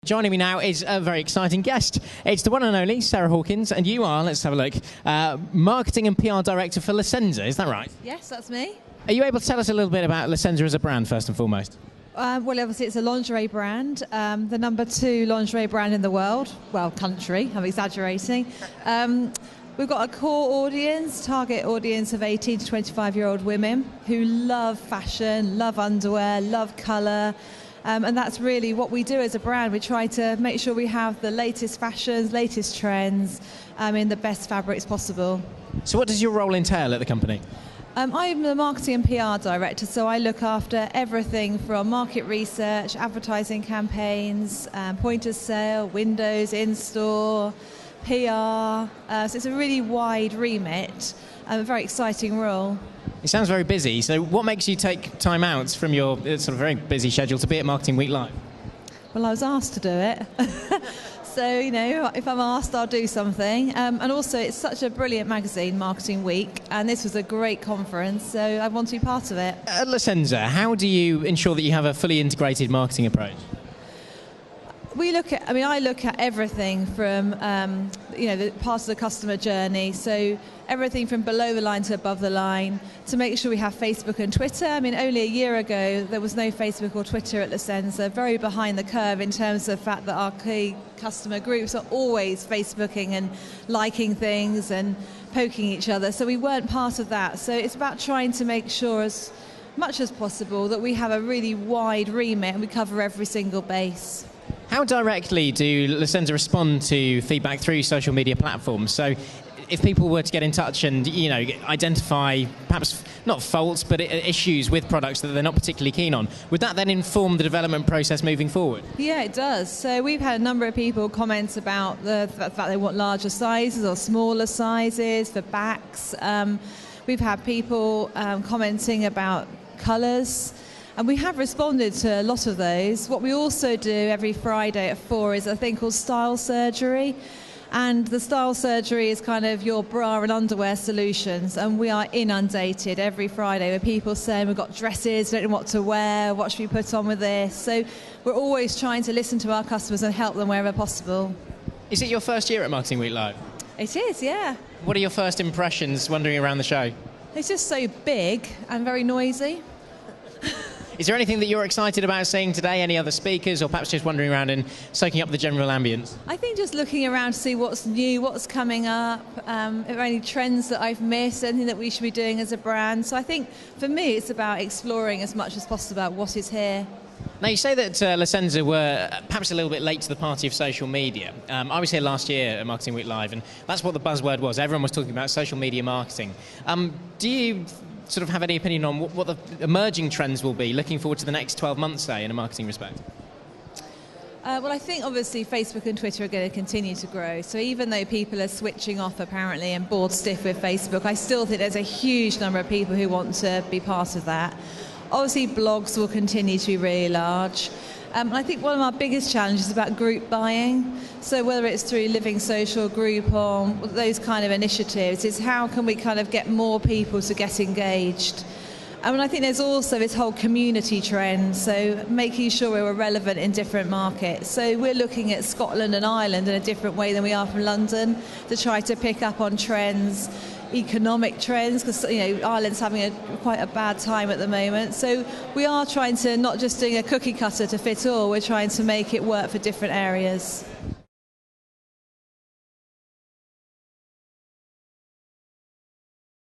Joining me now is a very exciting guest. It's the one and only Sarah Hawkins, and you are, let's have a look, Marketing and PR Director for Senza, is that right? Yes, that's me. Are you able to tell us a little bit about Senza as a brand, first and foremost? Well, obviously it's a lingerie brand, the number 2 lingerie brand in the world. Well, country, I'm exaggerating. We've got a core audience, target audience of 18 to 25-year-old women who love fashion, love underwear, love colour. And that's really what we do as a brand. We try to make sure we have the latest fashions, latest trends in the best fabrics possible. So what does your role entail at the company? I'm the Marketing and PR Director, so I look after everything from market research, advertising campaigns, point of sale, windows, in-store, PR. So it's a really wide remit, a very exciting role. It sounds very busy. So what makes you take time out from your sort of very busy schedule to be at Marketing Week Live? Well, I was asked to do it. So, you know, if I'm asked, I'll do something. And also, it's such a brilliant magazine, Marketing Week, and this was a great conference, so I want to be part of it. At Senza, how do you ensure that you have a fully integrated marketing approach? I look at everything from, the part of the customer journey. So everything from below the line to above the line, to make sure we have Facebook and Twitter. I mean, only a year ago, there was no Facebook or Twitter at Senza, very behind the curve in terms of the fact that our key customer groups are always Facebooking and liking things and poking each other. So we weren't part of that. So it's about trying to make sure as much as possible that we have a really wide remit and we cover every single base. How directly do Senza respond to feedback through social media platforms? So if people were to get in touch and, identify perhaps not faults, but issues with products that they're not particularly keen on, would that then inform the development process moving forward? Yeah, it does. So we've had a number of people comment about the fact they want larger sizes or smaller sizes for backs. We've had people commenting about colours. And we have responded to a lot of those. What we also do every Friday at 4 is a thing called style surgery. And the style surgery is kind of your bra and underwear solutions. And we are inundated every Friday with people saying, we've got dresses, don't know what to wear, what should we put on with this? So we're always trying to listen to our customers and help them wherever possible. Is it your first year at Marketing Week Live? It is, yeah. What are your first impressions wandering around the show? It's just so big and very noisy. Is there anything that you're excited about seeing today? Any other speakers, or perhaps just wandering around and soaking up the general ambience? I think just looking around to see what's new, what's coming up, if there are any trends that I've missed, anything that we should be doing as a brand. So I think for me it's about exploring as much as possible about what is here. Now, you say that Senza were perhaps a little bit late to the party of social media. I was here last year at Marketing Week Live, and that's what the buzzword was. Everyone was talking about social media marketing. Do you sort of have any opinion on what the emerging trends will be looking forward to the next 12 months, say, in a marketing respect? Well, I think obviously Facebook and Twitter are going to continue to grow. So even though people are switching off apparently and bored stiff with Facebook, I still think there's a huge number of people who want to be part of that. Obviously, blogs will continue to be really large. I think one of our biggest challenges is about group buying. So whether it's through Living Social, Groupon, those kind of initiatives, is how can we kind of get more people to get engaged? And I think there's also this whole community trend, so making sure we're relevant in different markets. So we're looking at Scotland and Ireland in a different way than we are from London to try to pick up on trends, economic trends, because Ireland's having quite a bad time at the moment. So we are trying to not just doing a cookie cutter to fit all, we're trying to make it work for different areas.